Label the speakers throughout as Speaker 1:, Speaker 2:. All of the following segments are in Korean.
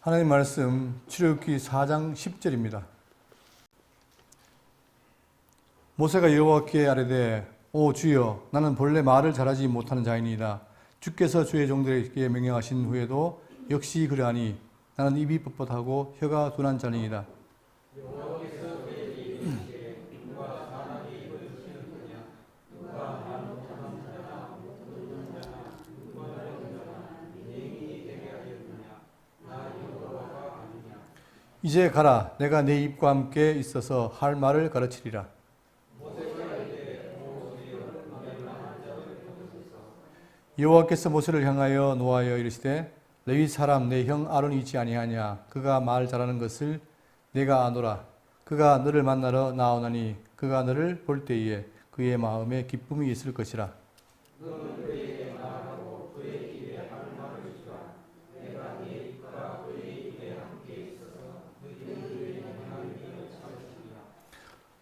Speaker 1: 하나님 말씀 출애굽기 4장 10절입니다. 모세가 여호와께 아뢰되 오 주여 나는 본래 말을 잘하지 못하는 자이니이다. 주께서 주의 종들에게 명령하신 후에도 역시 그러하니 나는 입이 뻣뻣하고 혀가 둔한 자니이다. 이제 가라 내가 내 입과 함께 있어서 할 말을 가르치리라. 여호와께서 모세를 향하여 노하여 이르시되 레위 사람 내 형 아론이 있지 아니하냐. 그가 말 잘하는 것을 내가 아노라. 그가 너를 만나러 나오나니 그가 너를 볼 때에 그의 마음에 기쁨이 있을 것이라.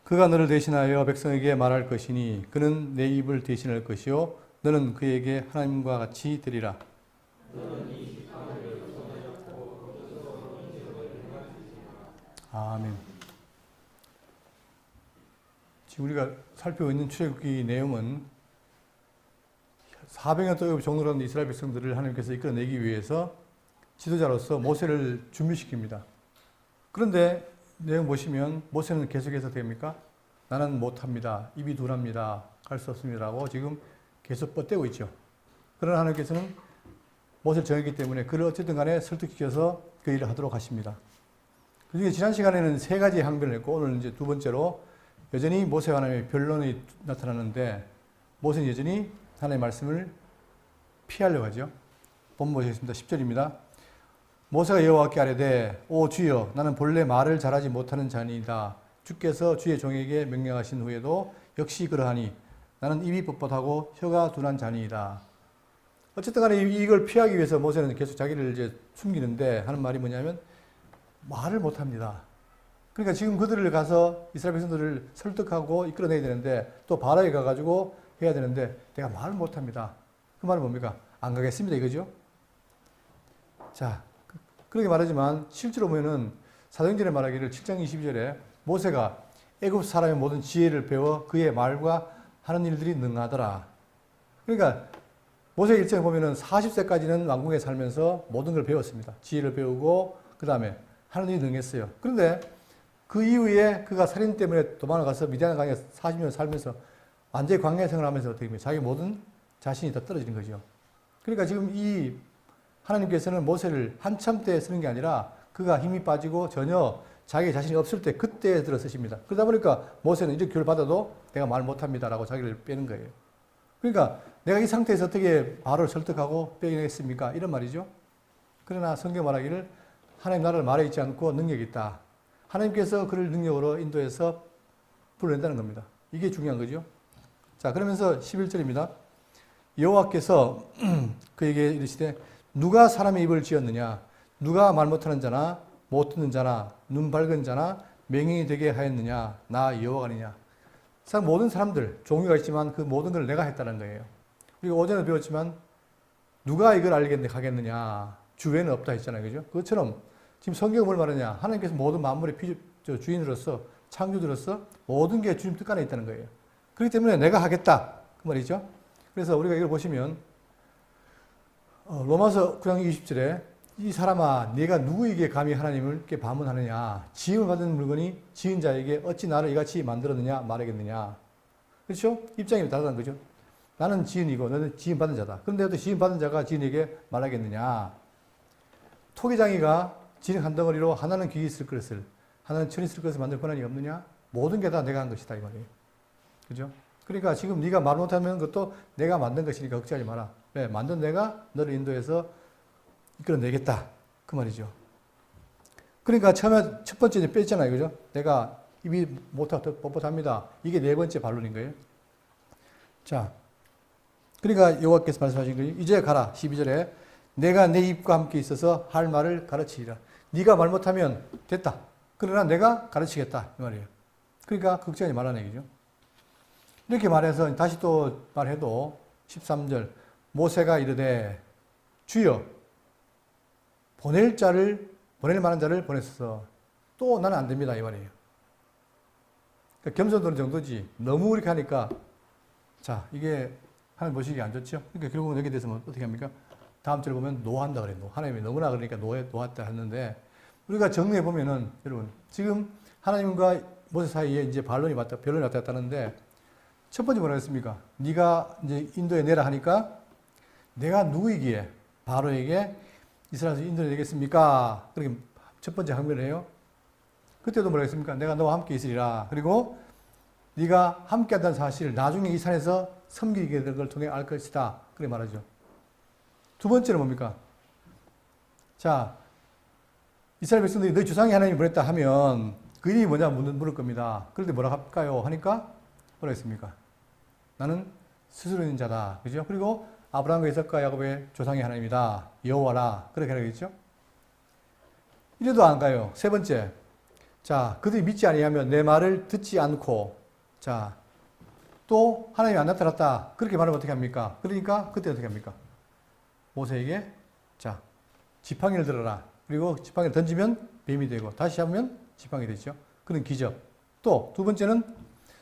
Speaker 1: 그가 너를 대신하여 백성에게 말할 것이니 그는 내 입을 대신할 것이요 너는 그에게 하나님과 같이 되리라. 아멘. 지금 우리가 살피고 있는 출애굽기 내용은 400년 동안 종노릇한 이스라엘 백성들을 하나님께서 이끌어내기 위해서 지도자로서 모세를 준비시킵니다. 그런데 내용 보시면 모세는 계속해서 됩니까? 나는 못합니다. 입이 둔합니다. 할 수 없습니다라고 지금 계속 뻗대고 있죠. 그러나 하나님께서는 모세를 정했기 때문에 그를 어쨌든 간에 설득시켜서 그 일을 하도록 하십니다. 그중에 지난 시간에는 세 가지 항변을 했고 오늘 이제 두 번째로 여전히 모세와 하나님의 변론이 나타나는데 모세는 여전히 하나님의 말씀을 피하려고 하죠. 본문 보시겠습니다. 10절입니다. 모세가 여호와께 아뢰되 오 주여 나는 본래 말을 잘하지 못하는 자니이다. 주께서 주의 종에게 명령하신 후에도 역시 그러하니 나는 입이 뻣뻣하고 혀가 둔한 자니이다. 어쨌든 간에 이걸 피하기 위해서 모세는 계속 자기를 이제 숨기는데 하는 말이 뭐냐면 말을 못합니다. 그러니까 지금 그들을 가서 이스라엘 백성들을 설득하고 이끌어내야 되는데 또 바로에 가가지고 해야 되는데 내가 말을 못합니다. 그 말은 뭡니까? 안 가겠습니다 이거죠. 자, 그렇게 말하지만 실제로 보면은 사도행전에 말하기를 7장 22절에 모세가 애굽 사람의 모든 지혜를 배워 그의 말과 하는 일들이 능하더라. 그러니까 모세 일정을 보면은 40세까지는 왕궁에 살면서 모든 걸 배웠습니다. 지혜를 배우고 그 다음에 하는 일이 능했어요. 그런데 그 이후에 그가 살인 때문에 도망을 가서 미디안 강에 40년 살면서 완전히 광야 생활을 하면서 어떻게 보면 자기 모든 자신이 다 떨어지는 거죠. 그러니까 지금 이 하나님께서는 모세를 한참 때 쓰는 게 아니라 그가 힘이 빠지고 전혀 자기 자신이 없을 때 그때 들어 쓰십니다. 그러다 보니까 모세는 이렇게 교를 받아도 내가 말 못합니다 라고 자기를 빼는 거예요. 그러니까 내가 이 상태에서 어떻게 바로를 설득하고 빼내겠습니까? 이런 말이죠. 그러나 성경 말하기를 하나님 나라를 말에 있지 않고 능력이 있다. 하나님께서 그를 능력으로 인도해서 불러낸다는 겁니다. 이게 중요한 거죠. 자, 그러면서 11절입니다. 여호와께서 그에게 이르시되 누가 사람의 입을 지었느냐? 누가 말 못하는 자나 못 듣는 자나 눈 밝은 자나 맹인이 되게 하였느냐? 나 여호와가 아니냐? 모든 사람들 종류가 있지만 그 모든 걸 내가 했다는 거예요. 우리가 오전에 배웠지만 누가 이걸 하겠느냐? 주에는 없다 했잖아요. 그죠? 그것처럼 지금 성경은 뭘 말하냐? 하나님께서 모든 만물의 주인으로서 창조주로서 모든 게 주님 뜻 안에 있다는 거예요. 그렇기 때문에 내가 하겠다 그 말이죠. 그래서 우리가 이걸 보시면 로마서 9장 20절에 이 사람아 네가 누구에게 감히 하나님을 이렇게 반문하느냐. 지음을 받은 물건이 지은 자에게 어찌 나를 이같이 만들었느냐 말하겠느냐. 그렇죠? 입장이 다르다는 거죠. 나는 지은이고 너는 지음 받은 자다. 그런데도 지음 받은 자가 지은에게 말하겠느냐. 토기장이가 지은 한 덩어리로 하나는 귀히 쓸 그릇을 하나는 천이 쓸 그릇을 만들 권한이 없느냐. 모든 게 다 내가 한 것이다 이 말이에요. 그죠? 그러니까 지금 네가 말 못하는 것도 내가 만든 것이니까 걱정하지 마라. 왜? 만든 내가 너를 인도해서 이끌어내겠다. 그 말이죠. 그러니까 처음에 첫 번째 뺐잖아요. 그죠? 내가 입이 못하고 뻣뻣합니다. 이게 네 번째 반론인 거예요. 자, 그러니까 여호와께서 말씀하신 거예요. 이제 가라. 12절에 내가 내 입과 함께 있어서 할 말을 가르치리라. 네가 말 못하면 됐다. 그러나 내가 가르치겠다. 이 말이에요. 그러니까 걱정하지 말라는 얘기죠. 이렇게 말해서 다시 또 말해도 13절 모세가 이르되 주여 보낼 자를 보낼 만한 자를 보냈어. 또 나는 안 됩니다. 이 말이에요. 그러니까 겸손도는 정도지. 너무 이렇게 하니까, 자, 이게 하나님 보시기 안 좋죠? 그러니까 결국은 여기에 대해서 어떻게 합니까? 다음 절에 보면 노한다 그래요. 하나님이 너무나 그러니까 노했다 했는데, 우리가 정리해 보면은, 여러분, 지금 하나님과 모세 사이에 이제 변론이 왔다 갔다 하는데, 첫 번째 뭐라 했습니까? 네가 이제 인도에 내라 하니까, 내가 누구이기에 바로에게 이스라엘에서 인도에 내겠습니까? 그렇게 첫 번째 항변을 해요. 그때도 뭐라 했습니까? 내가 너와 함께 있으리라. 그리고 네가 함께 한다는 사실을 나중에 이 산에서 섬기게 될 걸 통해 알 것이다. 그렇게 말하죠. 두 번째는 뭡니까? 자, 이스라엘 백성들이 너희 조상이 하나님이 보냈다 하면 그 이름이 뭐냐 물을 겁니다. 그런데 뭐라 할까요? 하니까 뭐라 했습니까? 나는 스스로 있는 자다. 그죠? 그리고 아브라함과 이삭과 야곱의 조상이 하나님이다. 여호와라. 그렇게 하겠죠? 이래도 안 가요. 세 번째. 자, 그들이 믿지 아니하면 내 말을 듣지 않고, 자, 또 하나님이 안 나타났다. 그렇게 말하면 어떻게 합니까? 그러니까 그때 어떻게 합니까? 모세에게, 자, 지팡이를 들어라. 그리고 지팡이를 던지면 뱀이 되고, 다시 하면 지팡이 되죠. 그런 기적. 또 두 번째는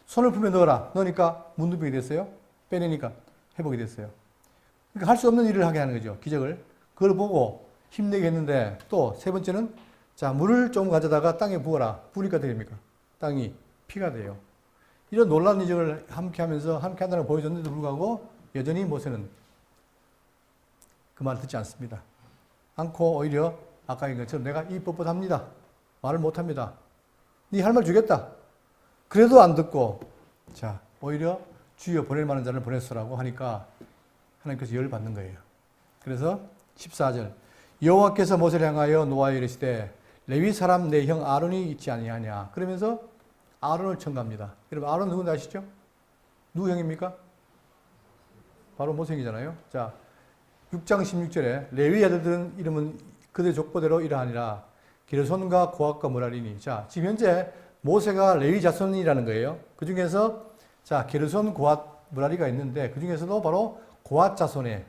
Speaker 1: 손을 품에 넣어라. 넣으니까 문둥병이 됐어요. 빼내니까 회복이 됐어요. 그러니까 할 수 없는 일을 하게 하는 거죠. 기적을. 그걸 보고 힘내게 했는데, 또 세 번째는, 자, 물을 좀 가져다가 땅에 부어라. 부으니까 어떻게 됩니까? 땅이 피가 돼요. 이런 놀라운 이적을 함께 하면서 함께 한다는 걸 보여줬는데도 불구하고 여전히 모세는 그 말을 듣지 않습니다. 않고 오히려 아까 인 것처럼 내가 이 뻣뻣합니다. 말을 못합니다. 네 할 말 주겠다. 그래도 안 듣고, 자, 오히려 주여 보낼 만한 자를 보냈으라고 하니까 하나님께서 열을 받는 거예요. 그래서 14절 여호와께서 모세를 향하여 노하여 이르시되 레위 사람 내 형 아론이 있지 아니하냐. 그러면서 아론을 청갑니다. 여러분 아론 누군지 아시죠? 누구 형입니까? 바로 모세 형이잖아요. 자, 6장 16절에 레위 아들들은 이름은 그들 족보대로 이러하니라. 게르손과 고핫과 므라리니. 자, 지금 현재 모세가 레위 자손이라는 거예요. 그 중에서 자, 게르손, 고핫, 므라리가 있는데 그 중에서도 바로 고핫 자손의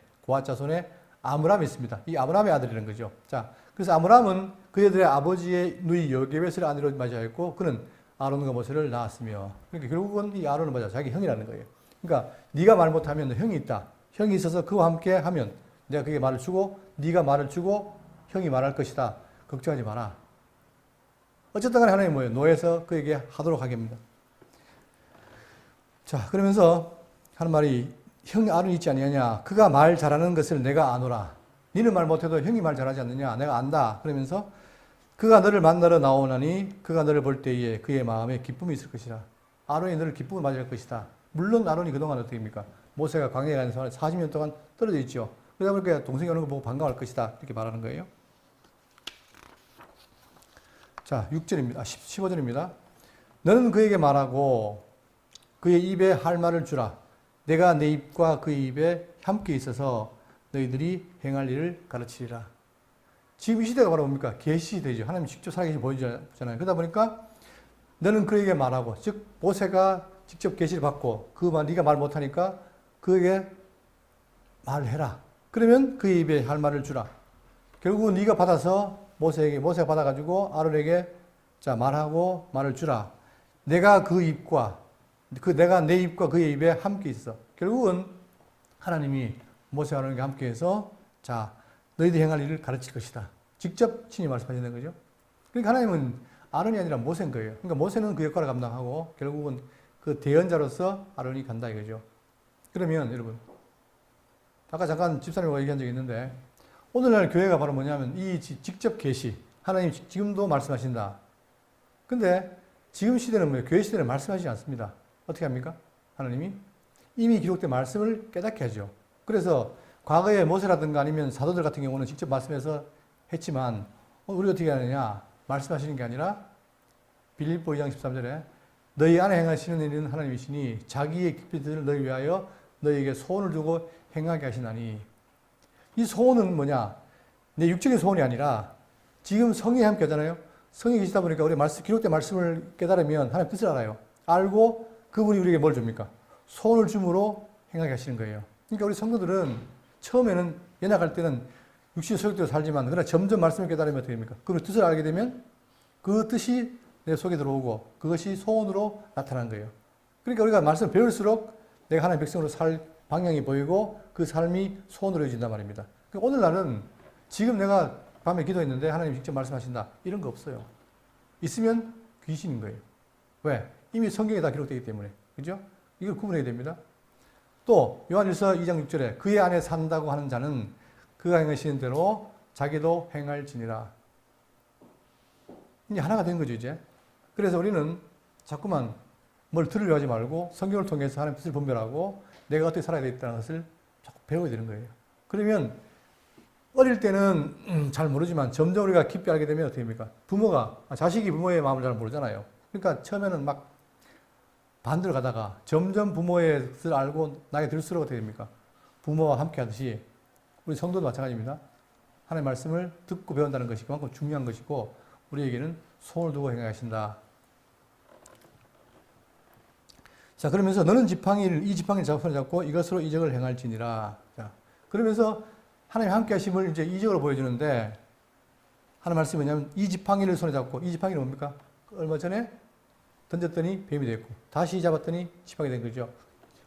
Speaker 1: 아므람이 있습니다. 이 아므람의 아들이라는 거죠. 자, 그래서 아므람은 그들의 아버지의 누이 여게벳을 아내로 맞이하였고 그는 아론과 모세를 낳았으며, 그러니까 결국은 이 아론을 맞아 자기 형이라는 거예요. 그러니까 네가 말 못하면 형이 있다. 형이 있어서 그와 함께 하면 내가 그에게 말을 주고 네가 말을 주고 형이 말할 것이다. 걱정하지 마라. 어쨌든 간에 하나님 뭐예요? 노예서 그에게 하도록 하겠습니다. 자, 그러면서 하는 말이 형 아론이 있지 아니하냐. 그가 말 잘하는 것을 내가 아노라. 니는 말 못해도 형이 말 잘하지 않느냐. 내가 안다. 그러면서 그가 너를 만나러 나오나니 그가 너를 볼 때에 그의 마음에 기쁨이 있을 것이라. 아론이 너를 기쁨을 맞이할 것이다. 물론 아론이 그동안 어떻게 합니까? 모세가 광야에 가는 동안 40년 동안 떨어져 있죠. 그러다 보니까 동생이 오는 거 보고 반가워할 것이다. 이렇게 말하는 거예요. 자, 6절입니다. 15절입니다. 너는 그에게 말하고 그의 입에 할 말을 주라. 내가 내 입과 그의 입에 함께 있어서 너희들이 행할 일을 가르치리라. 지금 이 시대가 바로 뭡니까? 계시 시대죠. 하나님 직접 살아계신 보여주잖아요. 그러다 보니까 너는 그에게 말하고, 즉 모세가 직접 계시를 받고 그 말 네가 말 못하니까 그에게 말을 해라. 그러면 그의 입에 할 말을 주라. 결국은 네가 받아서 모세가 받아가지고 아론에게 자 말하고 말을 주라. 내가 그 입과 내가 내 입과 그의 입에 함께 있어. 결국은 하나님이 모세와 아론에게 함께해서 자 너희들이 행할 일을 가르칠 것이다. 직접 친히 말씀하시는 거죠. 그러니까 하나님은 아론이 아니라 모세인 거예요. 그러니까 모세는 그 역할을 감당하고 결국은 그 대언자로서 아론이 간다 이거죠. 그러면 여러분 아까 잠깐 집사님과 얘기한 적이 있는데 오늘날 교회가 바로 뭐냐면 이 직접 계시 하나님 지금도 말씀하신다. 근데 지금 시대는 뭐예요? 교회 시대는 말씀하시지 않습니다. 어떻게 합니까? 하나님이 이미 기록된 말씀을 깨닫게 하죠. 그래서 과거에 모세라든가 아니면 사도들 같은 경우는 직접 말씀해서 했지만 우리가 어떻게 하느냐? 말씀하시는 게 아니라 빌립보 2장 13절에 너희 안에 행하시는 일은 하나님이시니 자기의 기필들을 너희 위하여 너희에게 소원을 두고 행하게 하시나니. 이 소원은 뭐냐? 내 육적인 소원이 아니라 지금 성령이 함께 하잖아요. 성령이 계시다 보니까 우리 기록된 말씀을 깨달으면 하나님 뜻을 알아요. 알고 그분이 우리에게 뭘 줍니까? 소원을 줌으로 행하게 하시는 거예요. 그러니까 우리 성도들은 처음에는 연약할 때는 육신의 소욕대로 살지만 그러나 점점 말씀을 깨달으면 어떻게 됩니까? 그 뜻을 알게 되면 그 뜻이 내 속에 들어오고 그것이 소원으로 나타나는 거예요. 그러니까 우리가 말씀을 배울수록 내가 하나님의 백성으로 살 방향이 보이고 그 삶이 소원으로 이어진단 말입니다. 그러니까 오늘날은 지금 내가 밤에 기도했는데 하나님이 직접 말씀하신다. 이런 거 없어요. 있으면 귀신인 거예요. 왜? 이미 성경에 다 기록되기 때문에. 그죠? 이걸 구분해야 됩니다. 또 요한일서 2장 6절에 그의 안에 산다고 하는 자는 그가 행하시는 대로 자기도 행할지니라. 이제 하나가 된 거죠, 이제. 그래서 우리는 자꾸만 뭘 들으려 하지 말고 성경을 통해서 하나님의 뜻을 분별하고 내가 어떻게 살아야 되겠다는 것을 자꾸 배워야 되는 거예요. 그러면 어릴 때는 잘 모르지만 점점 우리가 깊이 알게 되면 어떻게 됩니까? 자식이 부모의 마음을 잘 모르잖아요. 그러니까 처음에는 막 반대로 가다가 점점 부모의 뜻을 알고 나이가 들수록 어떻게 됩니까? 부모와 함께 하듯이 우리 성도도 마찬가지입니다. 하나님의 말씀을 듣고 배운다는 것이 그만큼 중요한 것이고 우리에게는 소원을 두고 행하신다. 자, 그러면서 너는 이 지팡이를 잡고 이것으로 이적을 행할지니라. 자, 그러면서 하나님 함께 하심을 이제 이적으로 보여주는데 하는 말씀이 뭐냐면 이 지팡이를 손에 잡고 이 지팡이는 뭡니까? 얼마 전에 던졌더니 뱀이 됐고 다시 잡았더니 지팡이 된 거죠.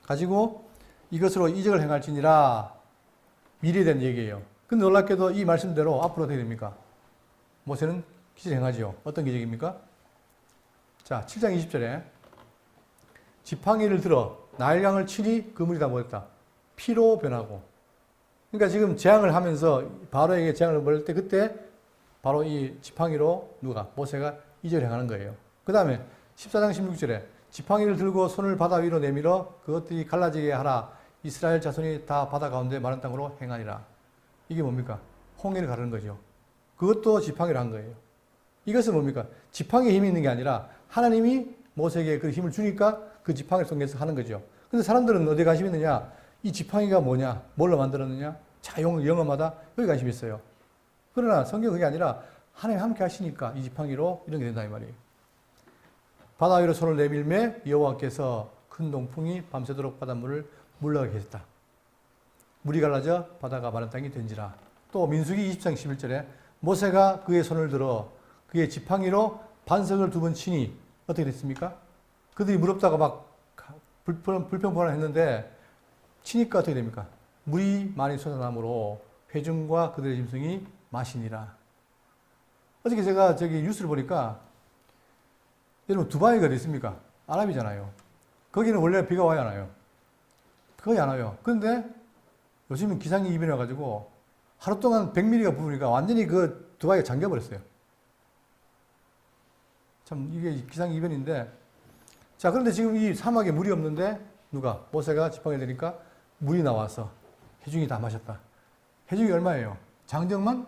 Speaker 1: 가지고 이것으로 이적을 행할지니라. 미래에 대한 얘기예요. 근데 놀랍게도 이 말씀대로 앞으로 어떻게 됩니까? 모세는 기적을 행하지요. 어떤 기적입니까? 자, 7장 20절에 지팡이를 들어 나일강을 치니 그 물이 다 뭐였다? 피로 변하고. 그러니까 지금 재앙을 하면서 바로에게 재앙을 벌일 때 그때 바로 이 지팡이로 모세가 이적을 행하는 거예요. 그 다음에 14장 16절에 지팡이를 들고 손을 바다 위로 내밀어 그것들이 갈라지게 하라. 이스라엘 자손이 다 바다 가운데 마른 땅으로 행하니라. 이게 뭡니까? 홍해를 가르는 거죠. 그것도 지팡이로 한 거예요. 이것은 뭡니까? 지팡이에 힘이 있는 게 아니라 하나님이 모세에게 그 힘을 주니까 그 지팡이를 통해서 하는 거죠. 근데 사람들은 어디에 관심이 있느냐? 이 지팡이가 뭐냐? 뭘로 만들었느냐? 영어마다 여기 관심이 있어요. 그러나 성경은 그게 아니라 하나님 함께 하시니까 이 지팡이로 이런 게 된다 이 말이에요. 바다 위로 손을 내밀매 여호와께서 큰 동풍이 밤새도록 바닷물을 물러가게 했다. 물이 갈라져 바다가 마른 땅이 된지라. 또 민수기 20장 11절에 모세가 그의 손을 들어 그의 지팡이로 반석을 2번 치니 어떻게 됐습니까? 그들이 무럽다가 막 불평불만했는데 치니까 어떻게 됩니까? 물이 많이 솟아나므로 회중과 그들의 짐승이 마시니라. 어저께 제가 뉴스를 보니까 여러분 두바이가 어디 있습니까? 아랍이잖아요. 거기는 원래 비가 와야 안 와요. 거의 안 와요. 그런데 요즘은 기상이 이변해 가지고 하루 동안 100mm가 부으니까 완전히 그 두바이가 잠겨버렸어요. 참 이게 기상 이변인데, 자 그런데 지금 이 사막에 물이 없는데 모세가 지팡이 되니까 물이 나와서 회중이 다 마셨다. 회중이 얼마예요? 장정만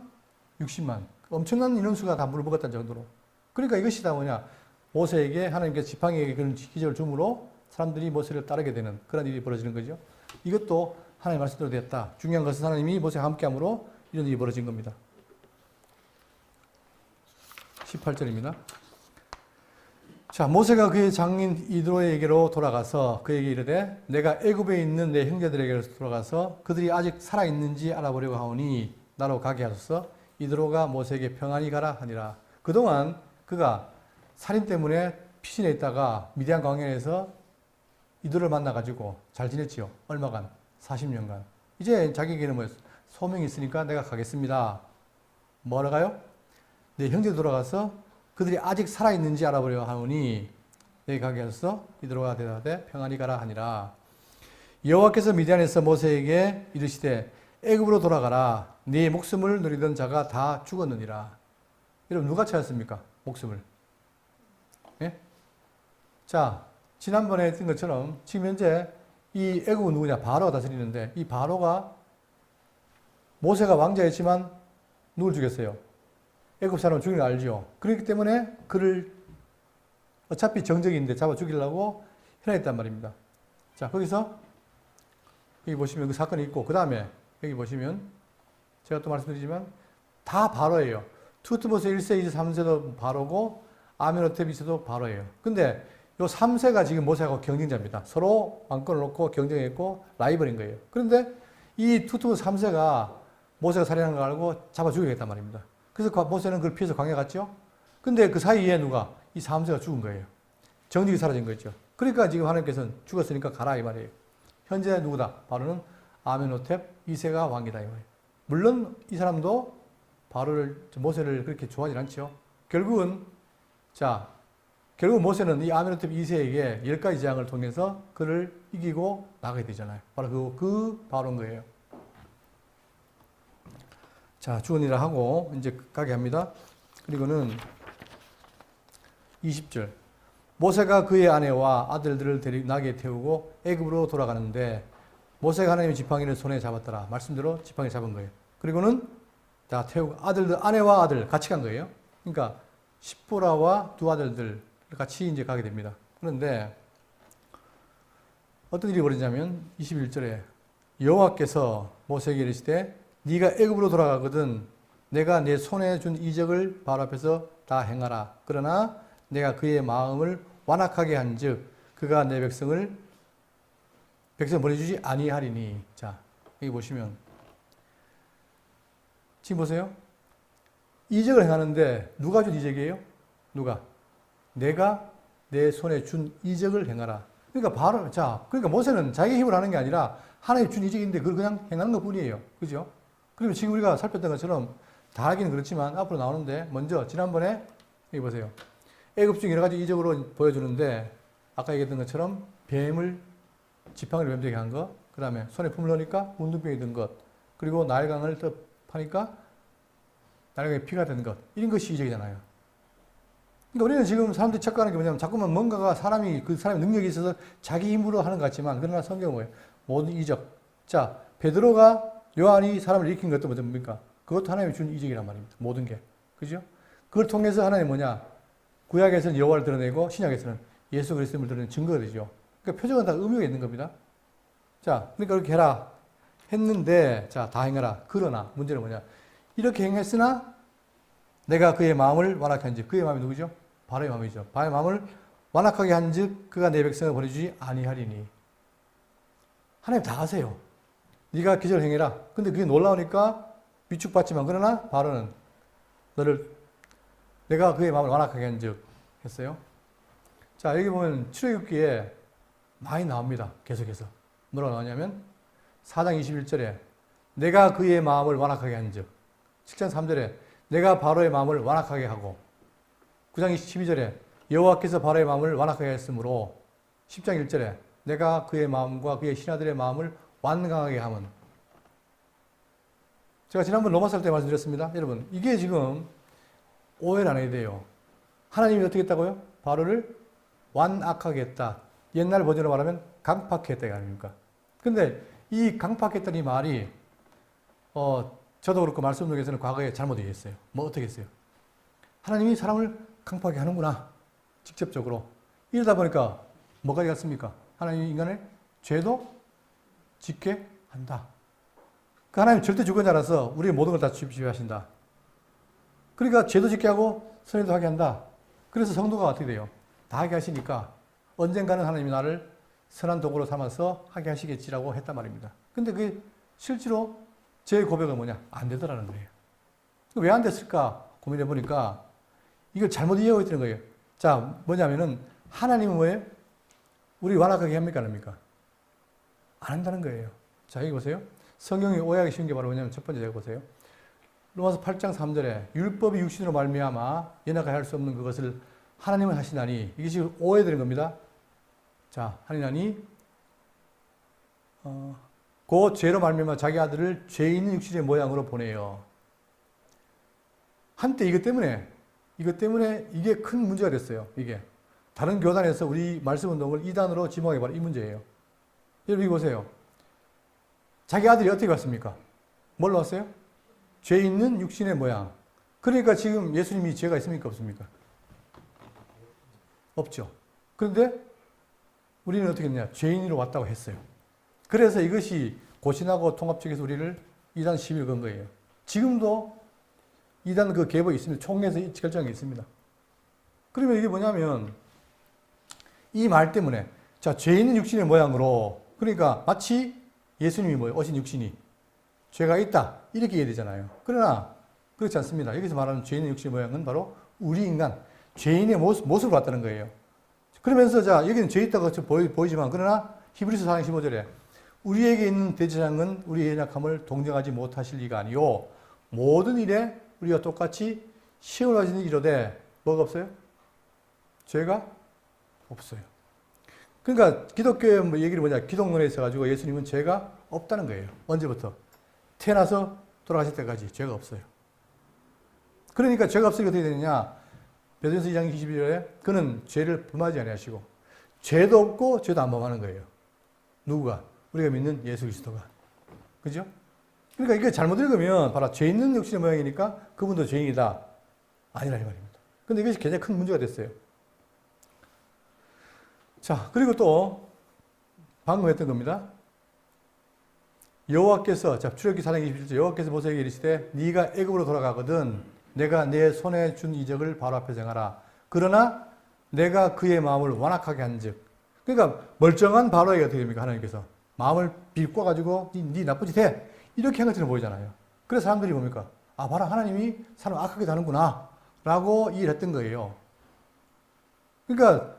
Speaker 1: 60만. 엄청난 인원수가 다 물을 먹었다는 정도로. 그러니까 이것이 다 뭐냐? 모세에게 하나님께서 지팡이에게 그런 기적을 주므로 사람들이 모세를 따르게 되는 그런 일이 벌어지는 거죠. 이것도 하나님의 말씀대로 되었다. 중요한 것은 하나님이 모세와 함께함으로 이런 일이 벌어진 겁니다. 18절입니다. 자, 모세가 그의 장인 이드로에게로 돌아가서 그에게 이르되 내가 애굽에 있는 내 형제들에게로 돌아가서 그들이 아직 살아있는지 알아보려고 하오니 나로 가게 하소서. 이드로가 모세에게 평안히 가라 하니라. 그동안 그가 살인 때문에 피신해 있다가 미디안 광야에서 이드로를 만나가지고 잘 지냈지요. 얼마간? 40년간. 이제 자기에게는 소명이 있으니까 내가 가겠습니다. 뭐하러 가요? 내 형제 돌아가서 그들이 아직 살아있는지 알아보려 하오니 내가 가게 하소서. 이드로가 대답하되 평안히 가라 하니라. 여호와께서 미디안에서 모세에게 이르시되 애굽으로 돌아가라. 네 목숨을 누리던 자가 다 죽었느니라. 여러분 누가 찾았습니까? 목숨을. 예? 자, 지난번에 했던 것처럼 지금 현재 이 애국은 누구냐? 바로가 다스리는데 이 바로가 모세가 왕자였지만 누굴 죽였어요? 애국 사람을 죽이는 거 알죠? 그렇기 때문에 그를 어차피 정적인데 잡아 죽이려고 해놨단 말입니다. 자, 거기서 여기 보시면 그 사건이 있고 그 다음에 여기 보시면 제가 또 말씀드리지만 다 바로예요. 투트모스 1세, 2세, 3세도 바로고 아메노텝 2세도 바로예요. 근데 요 3세가 지금 모세하고 경쟁자입니다. 서로 왕권을 놓고 경쟁했고 라이벌인 거예요. 그런데 이 투트모스 3세가 모세가 살인한 걸 알고 잡아 죽여야겠단 말입니다. 그래서 모세는 그걸 피해서 광야 갔죠. 근데 그 사이에 누가? 이 사람새가 죽은 거예요. 정직이 사라진 거죠. 그러니까 지금 하나님께서는 죽었으니까 가라 이 말이에요. 현재 누구다? 바로는 아멘호텝 2세가 왕이다 이 말이에요. 물론 이 사람도 모세를 그렇게 좋아하지 않죠. 결국은 결국 모세는 이 아멘호텝 2세에게 10가지 재앙을 통해서 그를 이기고 나가게 되잖아요. 바로 그 바로인 거예요. 자, 죽은 일을 하고 이제 가게 합니다. 그리고는 20절. 모세가 그의 아내와 아들들을 나귀에 태우고 애굽으로 돌아가는데 모세가 하나님의 지팡이를 손에 잡았더라. 말씀대로 지팡이 잡은 거예요. 그리고는 태우고 아내와 아들 같이 간 거예요. 그러니까 십보라와 두 아들들 같이 이제 가게 됩니다. 그런데 어떤 일이 벌어지냐면 21절에 여호와께서 모세에게 이르시되 네가 애굽으로 돌아가거든 내가 내 손에 준 이적을 바로 앞에서 다 행하라. 그러나 내가 그의 마음을 완악하게 한즉 그가 내 백성을 보내주지 아니하리니. 자, 여기 보시면 지금 보세요. 이적을 행하는데 누가 준 이적이에요? 누가? 내가 내 손에 준 이적을 행하라. 그러니까 모세는 자기 힘으로 하는 게 아니라 하나님이 준 이적인데 그걸 그냥 행하는 것 뿐이에요. 그죠? 그리고 지금 우리가 살폈던 것처럼 다 하기는 그렇지만 앞으로 나오는데 먼저 지난번에 여기 보세요. 애굽 중 여러 가지 이적으로 보여주는데 아까 얘기했던 것처럼 지팡이를 뱀되게 한 것, 그 다음에 손에 품을 넣으니까 운두병이 든 것, 그리고 나일강을 파니까 나일강에 피가 된 것, 이런 것이 이적이잖아요. 그러니까 우리는 지금 사람들이 착각하는 게 뭐냐면 자꾸만 뭔가가 그 사람의 능력이 있어서 자기 힘으로 하는 것 같지만 그러나 성경은 뭐예요? 모든 이적. 자, 요한이 사람을 일으킨 것도 뭡니까? 그것도 하나님이 준 이적이란 말입니다. 모든 게. 그죠? 그걸 통해서 하나님 뭐냐? 구약에서는 여호와를 드러내고 신약에서는 예수 그리스도를 드러내는 증거가 되죠. 그러니까 표적은 다 의미가 있는 겁니다. 자, 그러니까 그렇게 해라. 했는데, 다 행하라. 그러나, 문제는 뭐냐? 이렇게 행했으나, 내가 그의 마음을 완악하게 한즉, 그의 마음이 누구죠? 바로의 마음이죠. 바로의 마음을 완악하게 한즉, 그가 내 백성을 보내주지 아니하리니. 하나님 다 하세요. 네가 기적을 행해라. 근데 그게 놀라우니까 위축받지만, 그러나 바로는 내가 그의 마음을 완악하게 한즉 했어요. 자, 여기 보면 출애굽기에 많이 나옵니다. 계속해서. 뭐라고 나오냐면 4장 21절에 내가 그의 마음을 완악하게 한즉, 7장 3절에 내가 바로의 마음을 완악하게 하고, 9장 12절에 여호와께서 바로의 마음을 완악하게 했으므로, 10장 1절에 내가 그의 마음과 그의 신하들의 마음을 완강하게 함은. 제가 지난번 로마서 때 말씀드렸습니다. 여러분, 이게 지금 오해를 안 해야 돼요. 하나님이 어떻게 했다고요? 바로를 완악하게 했다. 옛날 버전으로 말하면 강팍해 했다, 아닙니까? 근데 이 강팍했다는 이 말이, 저도 그렇고 말씀 중에서는 과거에 잘못 얘기했어요. 어떻게 했어요? 하나님이 사람을 강팍하게 하는구나. 직접적으로. 이러다 보니까 뭐가 되겠습니까? 하나님이 인간의 죄도 짓게 한다. 그 하나님 절대 주권자라서 우리의 모든 걸 다 지휘하신다. 그러니까 죄도 짓게 하고 선행도 하게 한다. 그래서 성도가 어떻게 돼요? 다 하게 하시니까 언젠가는 하나님이 나를 선한 도구로 삼아서 하게 하시겠지라고 했단 말입니다. 근데 그게 실제로 제 고백은 뭐냐? 안 되더라는 거예요. 왜 안 됐을까 고민해 보니까 이걸 잘못 이해하고 있는 거예요. 자, 뭐냐면은 하나님은 뭐예요? 우리 완악하게 합니까? 안 합니까? 안 한다는 거예요. 자, 여기 보세요. 성경이 오해하기 쉬운 게 바로 뭐냐면 첫 번째 제가 보세요. 로마서 8장 3절에 율법이 육신으로 말미암아 연약하게 할 수 없는 그것을 하나님은 하시나니, 이게 지금 오해되는 겁니다. 자, 하나님이 그 죄로 말미암아 자기 아들을 죄 있는 육신의 모양으로 보내요. 한때 이것 때문에 이게 큰 문제가 됐어요. 이게 다른 교단에서 우리 말씀 운동을 이단으로 지목해 바로 이 문제예요. 여러분 이거 보세요. 자기 아들이 어떻게 왔습니까? 뭘로 왔어요? 죄 있는 육신의 모양. 그러니까 지금 예수님이 죄가 있습니까? 없습니까? 없죠. 그런데 우리는 어떻게 했냐? 죄인으로 왔다고 했어요. 그래서 이것이 고신하고 통합 측에서 우리를 이단 시비를 건 거예요. 지금도 이단 그 계보에 있습니다. 총회에서 결정이 있습니다. 그러면 이게 뭐냐면 이 말 때문에, 자, 죄 있는 육신의 모양으로, 그러니까 마치 예수님이 뭐예요? 오신 육신이 죄가 있다. 이렇게 이해야 되잖아요. 그러나 그렇지 않습니다. 여기서 말하는 죄인의 육신의 모양은 바로 우리 인간, 죄인의 모습을 봤다는 거예요. 그러면서 자, 여기는 죄 있다고 보이지만 그러나 히브리서 4장 15절에 우리에게 있는 대제사장은 우리의 연약함을 동정하지 못하실 리가 아니요 모든 일에 우리가 똑같이 시험을 가지는 이로되 뭐가 없어요? 죄가 없어요. 그러니까 기독교의 얘기를 뭐냐, 기독론에 있어가지고 예수님은 죄가 없다는 거예요. 언제부터? 태어나서 돌아가실 때까지 죄가 없어요. 그러니까 죄가 없으니까 어떻게 되느냐? 베드로전서 2장 21절에 그는 죄를 범하지 아니하시고 죄도 없고 죄도 안 범하는 거예요. 누구가? 우리가 믿는 예수 그리스도가. 그죠? 그러니까 이게 잘못 읽으면 바로 죄 있는 육신의 모양이니까 그분도 죄인이다. 아니라 이 말입니다. 근데 이것이 굉장히 큰 문제가 됐어요. 자, 그리고 또 방금 했던 겁니다. 여호와께서, 자, 출애굽기 4장 27절 여호와께서 모세에게 이르시되 네가 애굽으로 돌아가거든 내가 내 손에 준 이적을 바로 앞에 정하라. 그러나 내가 그의 마음을 완악하게 한즉. 그러니까 멀쩡한 바로에게 어떻게 됩니까? 하나님께서 마음을 비꼬아가지고 네 나쁜 짓 해. 이렇게 한 것처럼 보이잖아요. 그래서 사람들이 뭡니까? 아, 봐라, 하나님이 사람 악하게 다는구나 라고 이해를 했던 거예요. 그러니까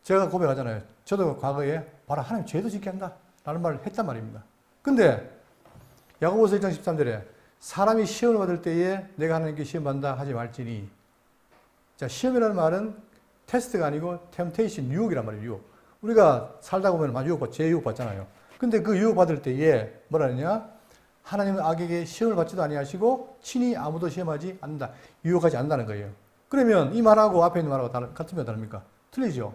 Speaker 1: 제가 고백하잖아요. 저도 과거에 봐라, 하나님 죄도 짓게 한다 라는 말을 했단 말입니다. 근데 야고보서 1장 13절에 사람이 시험을 받을 때에 내가 하나님께 시험 받는다 하지 말지니. 자, 시험이라는 말은 테스트가 아니고 템테이션, 유혹이란 말이에요. 유혹. 우리가 살다 보면 많이 제 유혹 받잖아요. 근데 그 유혹 받을 때에 뭐라 하느냐? 하나님은 악에게 시험을 받지도 아니하시고 친히 아무도 시험하지 않는다. 유혹하지 않는다는 거예요. 그러면 이 말하고 앞에 있는 말하고 같으면 다릅니까? 틀리죠.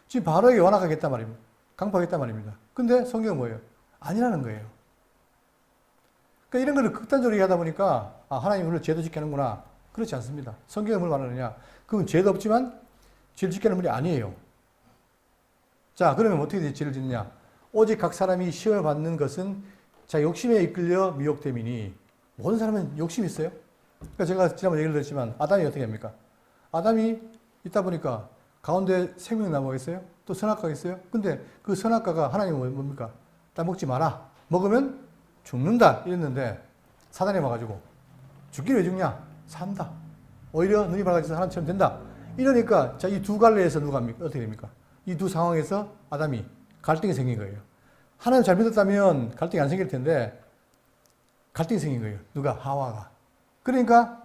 Speaker 1: 지금 바로에게 완악하겠단 말입니다. 강팍하겠단 말입니다. 근데 성경은 뭐예요? 아니라는 거예요. 그러니까 이런 거를 극단적으로 얘기하다 보니까 아, 하나님 오늘 죄도 짓게 하는구나. 그렇지 않습니다. 성경은 뭘 말하느냐? 그건 죄도 없지만 죄를 짓게 하는 분이 아니에요. 자, 그러면 어떻게 죄를 짓느냐? 오직 각 사람이 시험을 받는 것은 자, 욕심에 이끌려 미혹됨이니. 모든 사람은 욕심이 있어요. 그러니까 제가 지난번에 얘기를 드렸지만 아담이 어떻게 합니까? 아담이 있다 보니까 가운데 생명나무가 있어요. 또 선악과가 있어요. 근데 그 선악과가 하나님은 뭡니까? 다 먹지 마라. 먹으면 죽는다 이랬는데 사단이 와가지고 죽긴 왜 죽냐? 산다. 오히려 눈이 밝아져서 하나님처럼 된다. 이러니까 자, 이 두 갈래에서 누가 어떻게 됩니까? 이 두 상황에서 아담이 갈등이 생긴 거예요. 하나님 잘 믿었다면 갈등이 안 생길 텐데 갈등이 생긴 거예요. 누가? 하와가. 그러니까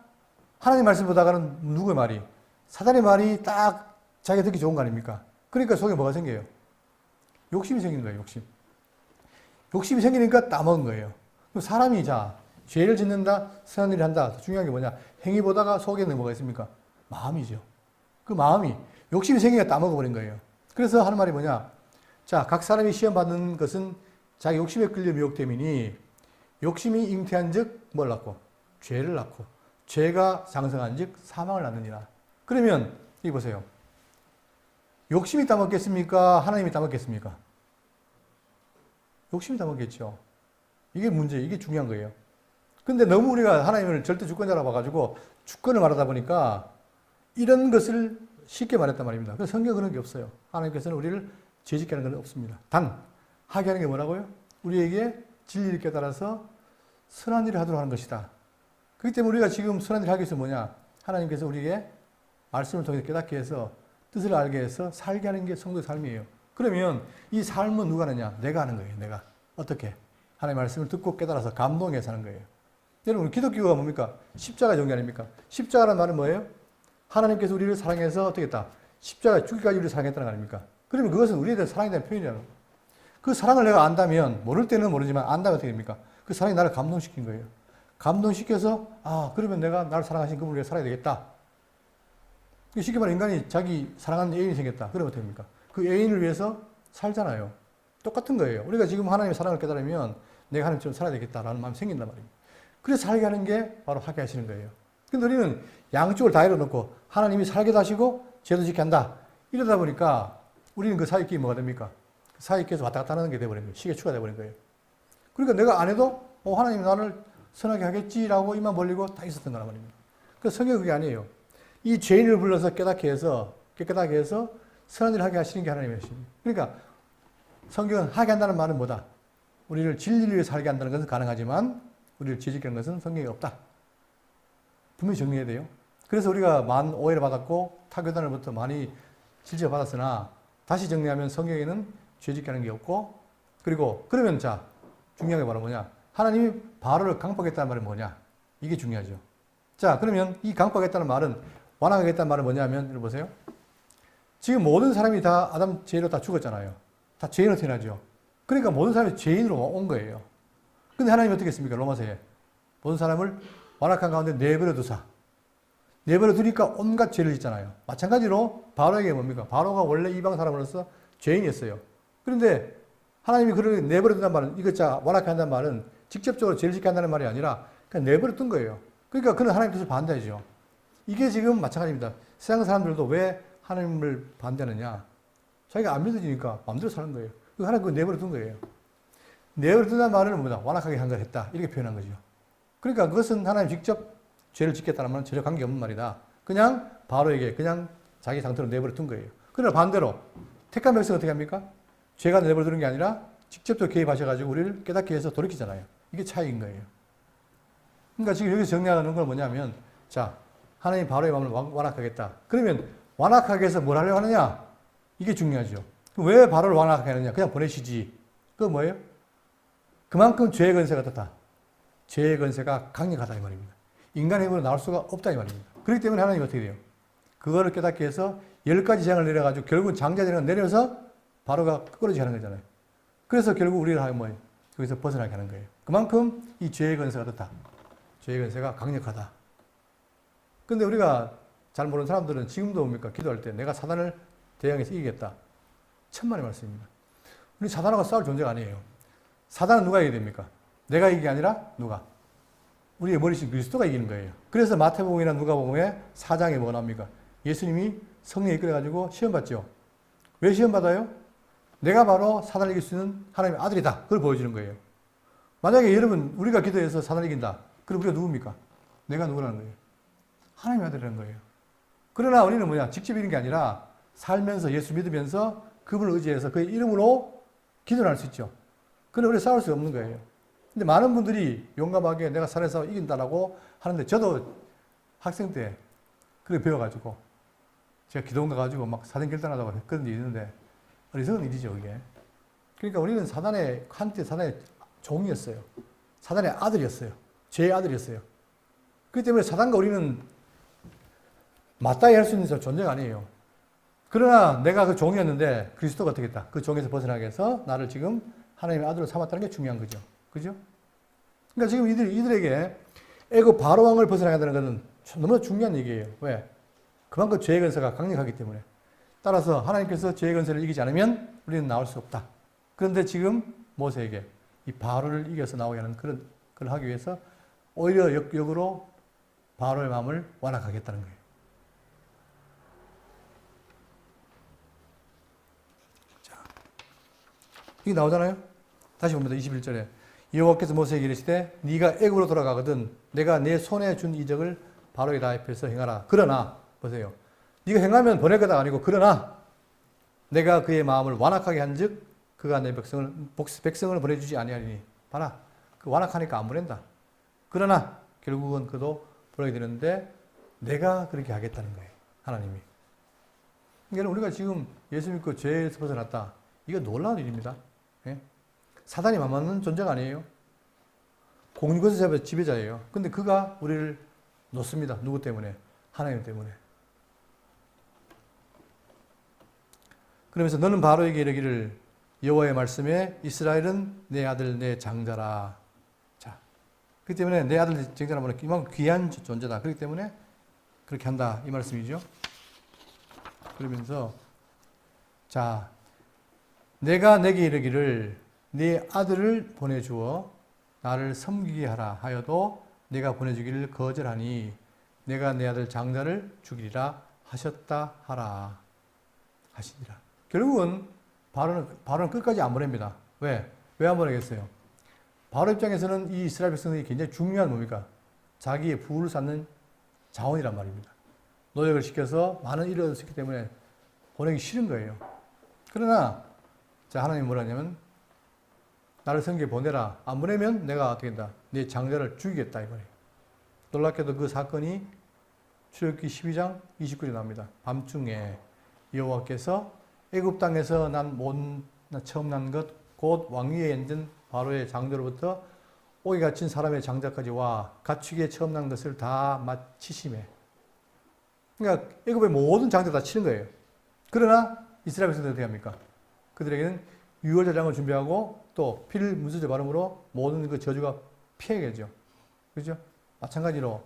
Speaker 1: 하나님 말씀 보다가는 누구의 말이? 사단의 말이 딱 자기가 듣기 좋은 거 아닙니까? 그러니까 속에 뭐가 생겨요? 욕심이 생긴 거예요. 욕심. 욕심이 생기니까 따먹은 거예요. 사람이 자, 죄를 짓는다, 선한 일을 한다. 중요한 게 뭐냐? 행위 보다가 속에는 뭐가 있습니까? 마음이죠. 그 마음이 욕심이 생기니까 따먹어버린 거예요. 그래서 하는 말이 뭐냐? 자, 각 사람이 시험 받는 것은 자기 욕심에 끌려 미혹됨이니 욕심이 잉태한 즉 뭘 낳고? 죄를 낳고 죄가 장성한 즉 사망을 낳느니라. 그러면 이 보세요. 욕심이 따먹겠습니까? 하나님이 따먹겠습니까? 욕심이 따먹겠죠. 이게 문제, 이게 중요한 거예요. 근데 너무 우리가 하나님을 절대 주권자라고 봐가지고 주권을 말하다 보니까 이런 것을 쉽게 말했단 말입니다. 그래서 성경에 그런 게 없어요. 하나님께서는 우리를 죄짓게 하는 건 없습니다. 단, 하게 하는 게 뭐라고요? 우리에게 진리를 깨달아서 선한 일을 하도록 하는 것이다. 그렇기 때문에 우리가 지금 선한 일을 하기 위해서 뭐냐? 하나님께서 우리에게 말씀을 통해서 깨닫게 해서 뜻을 알게 해서 살게 하는 게 성도의 삶이에요. 그러면 이 삶은 누가 하느냐? 내가 하는 거예요. 내가. 어떻게? 하나님의 말씀을 듣고 깨달아서 감동해서 하는 거예요. 여러분, 기독교가 뭡니까? 십자가 전개 아닙니까? 십자가라는 말은 뭐예요? 하나님께서 우리를 사랑해서 어떻게 했다? 십자가 죽기까지 우리를 사랑했다는 거 아닙니까? 그러면 그것은 우리에 대한 사랑에 대한 표현이라는 거예요. 그 사랑을 내가 안다면, 모를 때는 모르지만 안다면 어떻게 됩니까? 그 사랑이 나를 감동시킨 거예요. 감동시켜서, 아, 그러면 내가 나를 사랑하신 그분을 위해 살아야 되겠다. 쉽게 말해 인간이 자기 사랑하는 애인이 생겼다. 그러면 어떻게 됩니까? 그 애인을 위해서 살잖아요. 똑같은 거예요. 우리가 지금 하나님의 사랑을 깨달으면 내가 하나님처럼 살아야 되겠다라는 마음이 생긴단 말입니다. 그래서 살게 하는 게 바로 하게 하시는 거예요. 근데 우리는 양쪽을 다 이뤄놓고 하나님이 살게 하시고 죄도 짓게 한다. 이러다 보니까 우리는 그 사이끼리 뭐가 됩니까? 그 사이끼에서 왔다 갔다 하는 게 돼버린 거예요. 시계추가 돼버린 거예요. 그러니까 내가 안 해도 하나님이 나를 선하게 하겠지라고 입만 벌리고 다 있었던 거란 말입니다. 그래서 성경은 그게 아니에요. 이 죄인을 불러서 깨닫게 해서 선한 일을 하게 하시는 게 하나님의 하십니다. 그러니까 성경은 하게 한다는 말은 뭐다? 우리를 진리를 위해 살게 한다는 것은 가능하지만 우리를 죄짓게 하는 것은 성경에 없다. 분명히 정리해야 돼요. 그래서 우리가 많은 오해를 받았고 타교단으로부터 많이 질책을 받았으나 다시 정리하면 성경에는 죄짓게 하는 게 없고 그리고 그러면 자 중요한 게 바로 뭐냐? 하나님이 바로를 강박했다는 말은 뭐냐? 이게 중요하죠. 자 그러면 이 강박했다는 말은 완악하겠다는 말은 뭐냐면 여러분 보세요. 지금 모든 사람이 다 아담 죄로 다 죽었잖아요. 다 죄인으로 태어나죠. 그러니까 모든 사람이 죄인으로 온 거예요. 근데 하나님이 어떻게 했습니까? 로마서에 모든 사람을 완악한 가운데 내버려 두사. 내버려 두니까 온갖 죄를 짓잖아요. 마찬가지로 바로에게 뭡니까? 바로가 원래 이방 사람으로서 죄인이었어요. 그런데 하나님이 그를 내버려 둔다는 말은 이것 완악하게 한다는 말은 직접적으로 죄를 짓게 한다는 말이 아니라 그냥 내버려 둔 거예요. 그러니까 그는 하나님 뜻을 반대하죠. 이게 지금 마찬가지입니다. 세상 사람들도 왜 하나님을 반대하느냐? 자기가 안 믿어지니까 마음대로 사는 거예요. 하나님 그거 내버려 둔 거예요. 내버려 둔다는 말은 뭐다? 완악하게 한 걸 했다. 이렇게 표현한 거죠. 그러니까 그것은 하나님 직접 죄를 짓겠다는 말은 전혀 관계없는 말이다. 그냥 바로에게 그냥 자기 상태로 내버려 둔 거예요. 그러나 반대로 택한 백성은 어떻게 합니까? 죄가 내버려 두는 게 아니라 직접적으로 개입하셔가지고 우리를 깨닫게 해서 돌이키잖아요. 이게 차이인 거예요. 그러니까 지금 여기서 정리하는 건 뭐냐면 자 하나님 바로의 마음을 완악하겠다. 그러면 완악하게 해서 뭘 하려고 하느냐? 이게 중요하죠. 왜 바로를 완악하게 하느냐? 그냥 보내시지. 그건 뭐예요? 그만큼 죄의 건세가 어떻다? 죄의 건세가 강력하다 이 말입니다. 인간의 힘으로 나올 수가 없다 이 말입니다. 그렇기 때문에 하나님이 어떻게 돼요? 그거를 깨닫게 해서 10가지 재앙을 내려가지고 결국은 장자재앙을 내려서 바로가 끌어지게 하는 거잖아요. 그래서 결국 우리를 하면 뭐예요? 거기서 벗어나게 하는 거예요. 그만큼 이 죄의 건세가 어떻다? 죄의 건세가 강력하다. 근데 우리가 잘 모르는 사람들은 지금도 뭡니까? 기도할 때 내가 사단을 대항해서 이기겠다. 천만의 말씀입니다. 우리 사단하고 싸울 존재가 아니에요. 사단은 누가 이기게 됩니까? 내가 이기는 게 아니라 누가? 우리의 머리신 그리스도가 이기는 거예요. 그래서 마태복음이나 누가복음에 4장에 뭐가 나옵니까? 예수님이 성령에 이끌어가지고 시험받죠. 왜 시험받아요? 내가 바로 사단을 이길 수 있는 하나님의 아들이다. 그걸 보여주는 거예요. 만약에 여러분 우리가 기도해서 사단을 이긴다. 그럼 우리가 누굽니까? 내가 누구라는 거예요? 하나님의 아들이라는 거예요. 그러나 우리는 뭐냐? 직접 이기는 게 아니라 살면서 예수 믿으면서 그분을 의지해서 그의 이름으로 기도를 할 수 있죠. 그러나 우리가 싸울 수 없는 거예요. 근데 많은 분들이 용감하게 내가 살아서 이긴다라고 하는데 저도 학생 때 그렇게 배워가지고 제가 기도원 가가지고 막 사전 결단하다고 그런 일이 있는데 어리석은 일이죠, 이게. 그러니까 우리는 한때 사단의 종이었어요. 사단의 아들이었어요. 죄의 아들이었어요. 그렇기 때문에 사단과 우리는 맞다이 할 수 있는 존재가 아니에요. 그러나 내가 그 종이었는데 그리스도가 어떻게 했다? 그 종에서 벗어나게 해서 나를 지금 하나님의 아들로 삼았다는 게 중요한 거죠. 그죠? 그러니까 지금 이들에게 애굽 바로 왕을 벗어나게 한다는 것은 너무 중요한 얘기예요. 왜? 그만큼 죄의 건세가 강력하기 때문에. 따라서 하나님께서 죄의 건세를 이기지 않으면 우리는 나올 수 없다. 그런데 지금 모세에게 이 바로를 이겨서 나오게 하는 그런 걸 하기 위해서 오히려 역으로 바로의 마음을 완악하겠다는 거예요. 자, 이게 나오잖아요. 다시 봅니다. 21절에 여호와께서 모세에게 이르시되 네가 애굽으로 돌아가거든 내가 내 손에 준 이적을 바로의 앞에서 행하라. 그러나 보세요. 네가 행하면 보낼 거다 아니고 그러나 내가 그의 마음을 완악하게 한즉 그가 내 백성을 보내주지 아니하리니 봐라. 그 완악하니까 안 보낸다. 그러나 결국은 그도 보내게 되는데 내가 그렇게 하겠다는 거예요. 하나님이. 그러니까 우리가 지금 예수 믿고 죄에서 벗어났다. 이거 놀라운 일입니다. 예? 사단이 만만한 존재가 아니에요. 공중권세 지배자예요. 근데 그가 우리를 놓습니다. 누구 때문에? 하나님 때문에. 그러면서 너는 바로에게 이르기를 여호와의 말씀에 이스라엘은 내 아들 내 장자라. 자, 그렇기 때문에 내 아들 장자라 말은 이만큼 귀한 존재다. 그렇기 때문에 그렇게 한다 이 말씀이죠. 그러면서 자, 내가 내게 이르기를 네 아들을 보내주어 나를 섬기게 하라 하여도 내가 보내주기를 거절하니 내가 내 아들 장자를 죽이리라 하셨다 하라 하시니라. 결국은 바로는 끝까지 안 보냅니다. 왜? 왜 안 보내겠어요? 바로 입장에서는 이 이스라엘 백성들이 굉장히 중요한 뭡니까? 자기의 부를 쌓는 자원이란 말입니다. 노역을 시켜서 많은 일을 얻었기 때문에 보내기 싫은 거예요. 그러나 자 하나님이 뭐라 하냐면 나를 성계에 보내라. 안 보내면 내가 어떻게 된다. 네 장자를 죽이겠다 이거예요. 놀랍게도 그 사건이 출애굽기 12장 29절에 나옵니다. 밤중에 여호와께서 애굽 땅에서 처음 난 것 곧 왕위에 앉은 바로의 장자로부터 옥에 갇힌 사람의 장자까지 와 가축에 처음 난 것을 다 마치심에. 그러니까 애굽의 모든 장자 다 치는 거예요. 그러나 이스라엘 백성들은 어떻게 합니까? 그들에게는 유월절장을 준비하고 또 피를 문수제 발음으로 모든 그 저주가 피해야죠. 그렇죠? 마찬가지로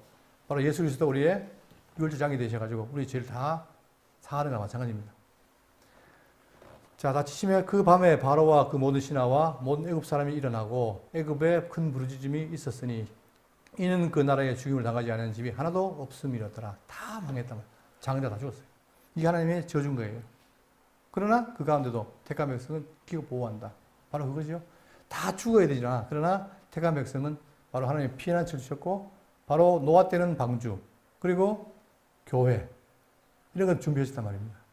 Speaker 1: 바로 예수 그리스도 우리의 유월절장이 되셔가지고 우리 죄를 다 사하는 거나 마찬가지입니다. 자, 다치심에 그 밤에 바로와 그 모든 신하와 모든 애굽 사람이 일어나고 애굽에 큰 부르짖음이 있었으니 이는 그 나라에 죽임을 당하지 않은 집이 하나도 없음이었더라. 다 망했단 말이에요. 장자 다 죽었어요. 이게 하나님의 저주인 거예요. 그러나 그 가운데도 택한 백성은 기업 보호한다. 바로 그거죠. 다 죽어야 되잖아. 그러나 택한 백성은 바로 하나님의 피난처를 주셨고 바로 노아 때는 방주 그리고 교회 이런 걸 준비해 주셨단 말입니다.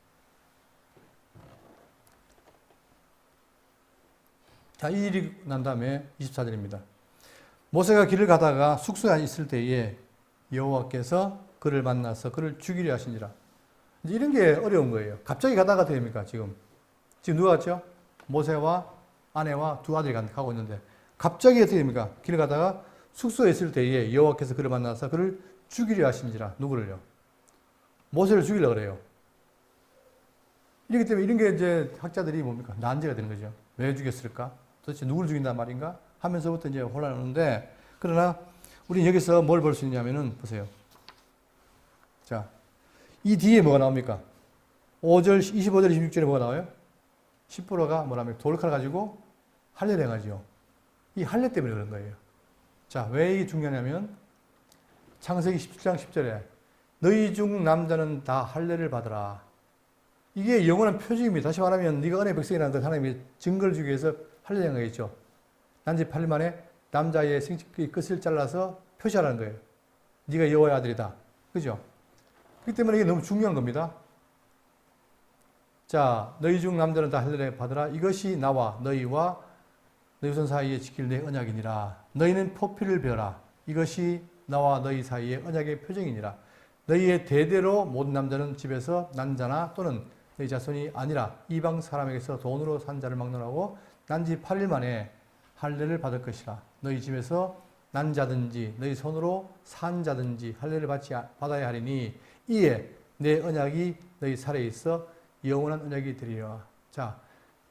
Speaker 1: 자, 이 일이 난 다음에 24절입니다. 모세가 길을 가다가 숙소에 있을 때에 여호와께서 그를 만나서 그를 죽이려 하신지라. 이제 이런 게 어려운 거예요. 갑자기 가다가 됩니까? 지금 누가 갔죠? 모세와 아내와 두 아들이 가고 있는데 갑자기 어떻게 됩니까? 길을 가다가 숙소에 있을 때에 여호와께서 그를 만나서 그를 죽이려 하신지라. 누구를요? 모세를 죽이려고 그래요. 이렇기 때문에 이런 게 이제 학자들이 뭡니까? 난제가 되는 거죠. 왜 죽였을까? 도대체 누구를 죽인단 말인가? 하면서부터 이제 혼란이 오는데, 그러나 우리는 여기서 뭘 볼 수 있냐면은, 보세요. 자, 이 뒤에 뭐가 나옵니까? 5절, 25절, 26절에 뭐가 나와요? 십보라가 뭐라면 돌칼 가지고 할례를 해가지고, 이 할례 때문에 그런 거예요. 자, 왜 이게 중요하냐면, 창세기 17장 10절에 너희 중 남자는 다 할례를 받으라. 이게 영원한 표징입니다. 다시 말하면 네가 은혜의 백성이라는 것 하나님이 증거를 주기 위해서 할례한 거겠죠. 난지 8일 만에 남자의 생식기 끝을 잘라서 표시하라는 거예요. 네가 여호와의 아들이다. 그죠? 그렇기 때문에 이게 너무 중요한 겁니다. 자, 너희 중 남자는 다 할례를 받으라. 이것이 나와 너희와 너희 후손 사이에 지킬 내 언약이니라. 너희는 포피를 베어라. 이것이 나와 너희 사이의 언약의 표징이니라. 너희의 대대로 모든 남자는 집에서 난 자나 또는 너희 자손이 아니라 이방 사람에게서 돈으로 산 자를 막론하고 난지 8일 만에 할례를 받을 것이라. 너희 집에서 난 자든지 너희 손으로 산 자든지 할례를 받아야 하리니 이에 내 언약이 너희 살에 있어 영원한 언약이 되리라. 자,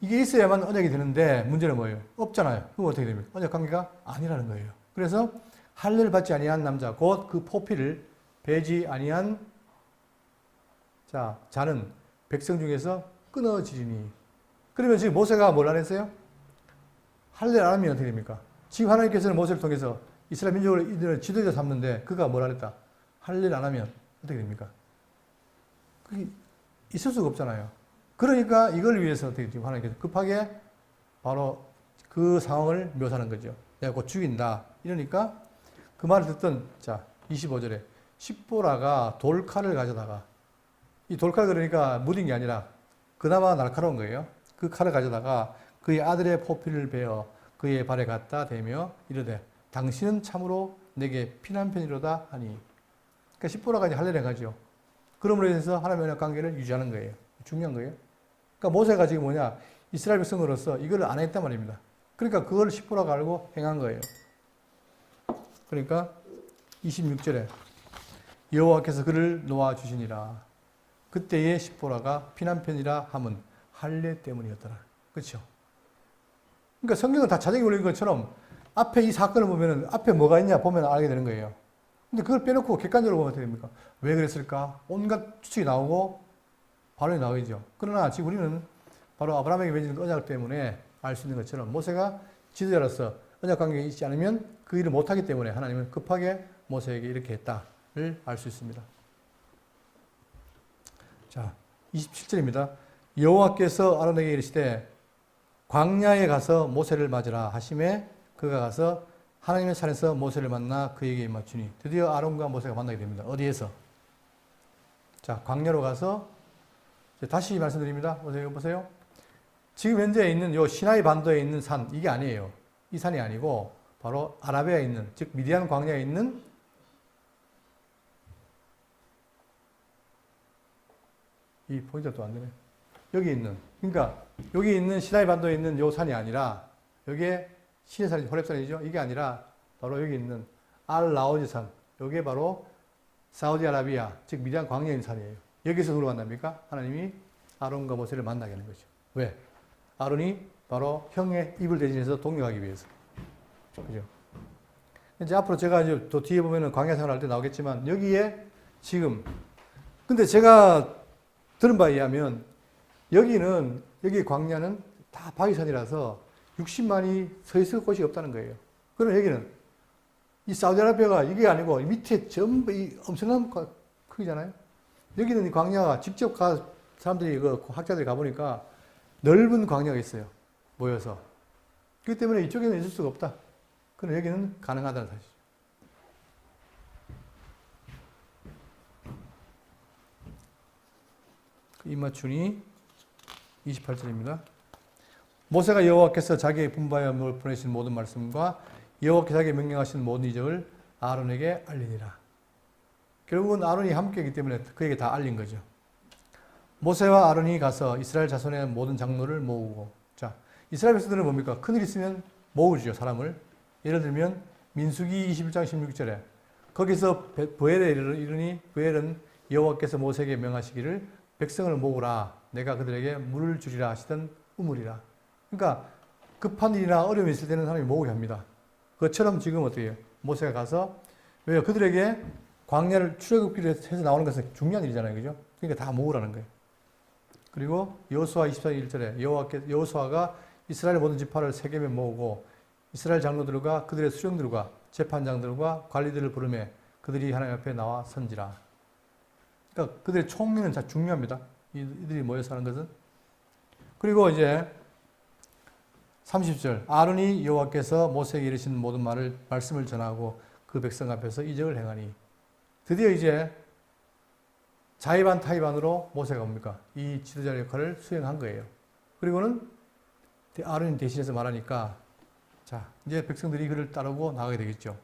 Speaker 1: 이게 있어야만 언약이 되는데 문제는 뭐예요? 없잖아요. 그럼 어떻게 됩니까? 언약 관계가 아니라는 거예요. 그래서 할례를 받지 아니한 남자, 곧 그 포피를 베지 아니한 자는 백성 중에서 끊어지리니. 그러면 지금 모세가 뭘 안 했어요? 할례를 안 하면 어떻게 됩니까? 지금 하나님께서는 모세를 통해서 이스라엘 민족을 이들을 지도자 삼는데 그가 뭘 안 했다? 할례를 안 하면 어떻게 됩니까? 그게 있을 수가 없잖아요. 그러니까 이걸 위해서 어떻게 지금 하나님께서 급하게 바로 그 상황을 묘사하는 거죠. 내가 곧 죽인다. 이러니까 그 말을 듣던 25절에 십보라가 돌칼을 가져다가, 이 돌칼 그러니까 무딘 게 아니라 그나마 날카로운 거예요. 그 칼을 가져다가 그의 아들의 포피를 베어 그의 발에 갖다 대며 이르되 당신은 참으로 내게 피난편이로다 하니. 그러니까 십보라가 이제 할례를 해가지고 그럼으로 인해서 하나님의 관계를 유지하는 거예요. 중요한 거예요. 그러니까 모세가 지금 뭐냐, 이스라엘 백성으로서 이걸 안 했단 말입니다. 그러니까 그걸 십보라가 알고 행한 거예요. 그러니까 26절에 여호와께서 그를 놓아 주시니라. 그때의 십보라가 피난편이라 함은 할례 때문이었더라. 그렇죠? 그러니까 성경은 다 자정이 올린 것처럼 앞에 이 사건을 보면은 앞에 뭐가 있냐 보면 알게 되는 거예요. 근데 그걸 빼놓고 객관적으로 보면 어떻게 됩니까? 왜 그랬을까? 온갖 추측이 나오고 반론이 나오죠. 그러나 지금 우리는 바로 아브라함에게 맺은 언약 때문에 알 수 있는 것처럼 모세가 지도자로서 언약 관계가 있지 않으면 그 일을 못하기 때문에 하나님은 급하게 모세에게 이렇게 했다를 알 수 있습니다. 자, 27절입니다. 여호와께서 아론에게 이르시되 광야에 가서 모세를 맞으라 하심에 그가 가서 하나님의 산에서 모세를 만나 그에게 맞추니 드디어 아론과 모세가 만나게 됩니다. 어디에서? 자, 광야로 가서 다시 말씀드립니다. 보세요. 지금 현재 있는 요 시나이 반도에 있는 산, 이게 아니에요. 이 산이 아니고 바로 아라비아에 있는, 즉 미디안 광야에 있는 이 포인트가 또 안 되네. 여기 있는, 그러니까 여기 있는 시나이 반도에 있는 요 산이 아니라 여기에 시내산이 호렙산이죠. 이게 아니라 바로 여기 있는 알-라오즈 산. 여기에 바로 사우디아라비아, 즉 미디안 광야에 있는 산이에요. 여기서 누구를 만납니까? 하나님이 아론과 모세를 만나게 하는 거죠. 왜? 아론이 바로 형의 입을 대신해서 동역하기 위해서. 그죠? 이제 앞으로 제가 이제 또 뒤에 보면은 광야 생활할 때 나오겠지만 여기에 지금 근데 제가 들은 바에 의하면 여기 광야는 다 바위산이라서 60만이 서 있을 곳이 없다는 거예요. 그럼 여기는 이 사우디아라비아가 이게 아니고 밑에 전부 이 엄청난 크기잖아요. 여기는 이 광야가 직접 사람들이 학자들이 가보니까 넓은 광야가 있어요. 모여서. 그렇기 때문에 이쪽에는 있을 수가 없다. 그럼 여기는 가능하다는 사실이죠. 입맞춤이 28절입니다. 모세가 여호와께서 자기의 분부하여 보내신 모든 말씀과 여호와께서 자기에게 명령하신 모든 이적을 아론에게 알리니라. 결국은 아론이 함께이기 때문에 그에게 다 알린 거죠. 모세와 아론이 가서 이스라엘 자손의 모든 장로를 모으고, 자, 이스라엘 백성들은 뭡니까? 큰일 있으면 모으죠, 사람을. 예를 들면 민수기 21장 16절에 거기서 브엘에 이르니 브엘은 여호와께서 모세에게 명하시기를 백성을 모으라, 내가 그들에게 물을 주리라 하시던 우물이라. 그러니까 급한 일이나 어려움이 있을 때는 하나님이 모으게 합니다. 그것처럼 지금 어떻게 해요? 모세가 가서, 왜요? 그들에게 광야를 출애굽기를 해서 나오는 것은 중요한 일이잖아요. 그죠? 그러니까 다 모으라는 거예요. 그리고 여호수아 24장 1절에 여호수아가 이스라엘 모든 지파를 세겜에 모으고 이스라엘 장로들과 그들의 수령들과 재판장들과 관리들을 부르며 그들이 하나님 앞에 나와 선지라. 그러니까 그들의 총리는 참 중요합니다. 이들이 모여서 하는 것은. 그리고 이제 30절 아론이 여호와께서 모세에게 이르신 모든 말씀을 전하고 그 백성 앞에서 이적을 행하니, 드디어 이제 자의반 타의반으로 모세가 뭡니까? 이 지도자 역할을 수행한 거예요. 그리고는 아론이 대신해서 말하니까, 자, 이제 백성들이 그를 따르고 나가게 되겠죠.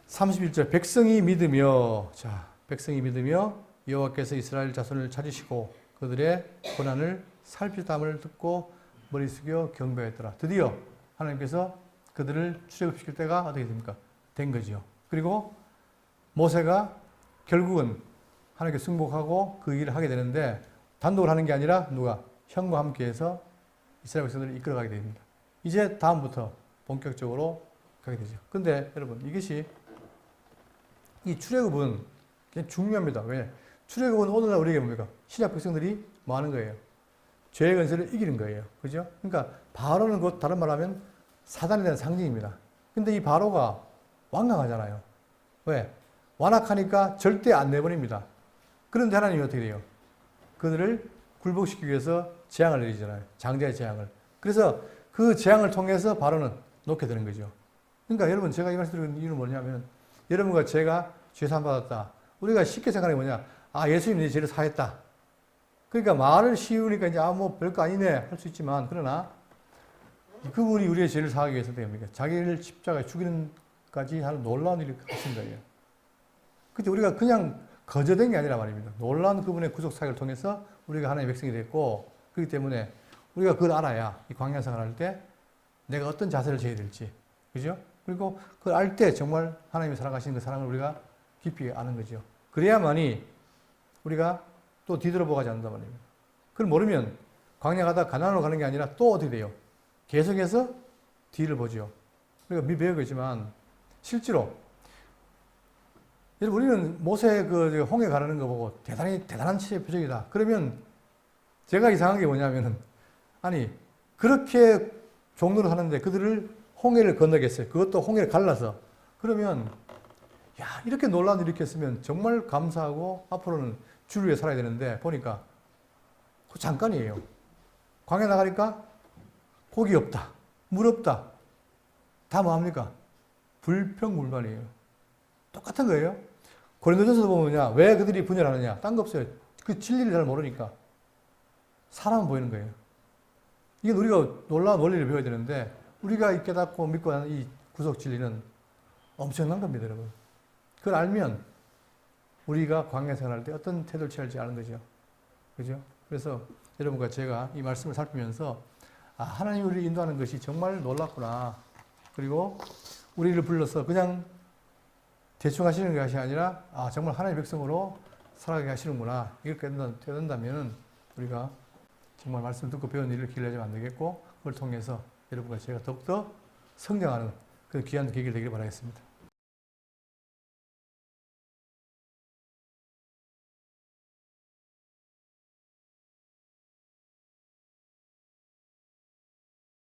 Speaker 1: 31절 백성이 믿으며, 자, 백성이 믿으며 여호와께서 이스라엘 자손을 찾으시고 그들의 고난을 살피담을 듣고 머리 숙여 경배했더라. 드디어 하나님께서 그들을 출애굽시킬 때가 어떻게 됩니까? 된 거죠. 그리고 모세가 결국은 하나님께 승복하고 그 일을 하게 되는데 단독으로 하는 게 아니라 누가? 형과 함께해서 이스라엘 백성들을 이끌어가게 됩니다. 이제 다음부터 본격적으로 가게 되죠. 근데 여러분 이것이 이 출애굽은 굉장히 중요합니다. 왜? 출애굽은 오늘날 우리에게 뭡니까? 신약 백성들이 뭐 하는 거예요? 죄의 권세를 이기는 거예요. 그죠? 그러니까 바로는 곧 다른 말 하면 사단에 대한 상징입니다. 근데 이 바로가 완강하잖아요. 왜? 완악하니까 절대 안 내버립니다. 그런데 하나님이 어떻게 돼요? 그들을 굴복시키기 위해서 재앙을 내리잖아요. 장자의 재앙을. 그래서 그 재앙을 통해서 바로는 놓게 되는 거죠. 그러니까 여러분 제가 이 말씀 드리는 이유는 뭐냐면 여러분과 제가 죄산 받았다. 우리가 쉽게 생각하는 게 뭐냐? 아, 예수님이 내 죄를 사했다. 그러니까 말을 쉬우니까 이제 뭐 별거 아니네 할 수 있지만, 그러나 그분이 우리의 죄를 사하기 위해서 어떻게 합니까? 자기를 십자가에 죽이는까지 하는 놀라운 일을 하신 거예요. 그때 우리가 그냥 거저된 게 아니라 말입니다. 놀라운 그분의 구속 사역을 통해서 우리가 하나님의 백성이 됐고, 그렇기 때문에 우리가 그걸 알아야 이 광야 생활할 때 내가 어떤 자세를 지어야 될지, 그죠? 그리고 그걸 알 때 정말 하나님이 사랑하시는 그 사랑을 우리가 깊이 아는 거죠. 그래야만이 우리가 또 뒤돌아보고 가지 않는단 말입니다. 그걸 모르면 광야 가다 가나안으로 가는 게 아니라 또 어떻게 돼요? 계속해서 뒤를 보죠. 우리가 배우겠지만 실제로 여러분 우리는 모세 그 홍해 가르는 거 보고 대단한 치의 표적이다. 그러면 제가 이상한 게 뭐냐면은, 아니 그렇게 종로를 하는데 그들을 홍해를 건너겠어요. 그것도 홍해를 갈라서. 그러면 야, 이렇게 놀라운 일을 일으켰으면 정말 감사하고 앞으로는 주를 위해 살아야 되는데 보니까 그 잠깐이에요. 광야 나가니까 고기 없다. 물 없다. 다 뭐합니까? 불평불만이에요. 똑같은 거예요. 고린도전서도 보면 왜 그들이 분열하느냐? 딴 거 없어요. 그 진리를 잘 모르니까. 사람은 보이는 거예요. 이게 우리가 놀라운 원리를 배워야 되는데 우리가 깨닫고 믿고 하는 이 구속 진리는 엄청난 겁니다, 여러분. 그걸 알면 우리가 광야 생활할 때 어떤 태도를 취할지 아는 거죠. 그죠? 그래서 여러분과 제가 이 말씀을 살피면서 하나님이 우리를 인도하는 것이 정말 놀랍구나. 그리고 우리를 불러서 그냥 대충 하시는 것이 아니라 정말 하나님의 백성으로 살아가게 하시는구나. 이걸 깨닫는다면 우리가 정말 말씀 듣고 배운 일을 길러야지 안 되겠고 그걸 통해서 여러분과 제가 더욱더 성장하는 그 귀한 계기가 되기를 바라겠습니다.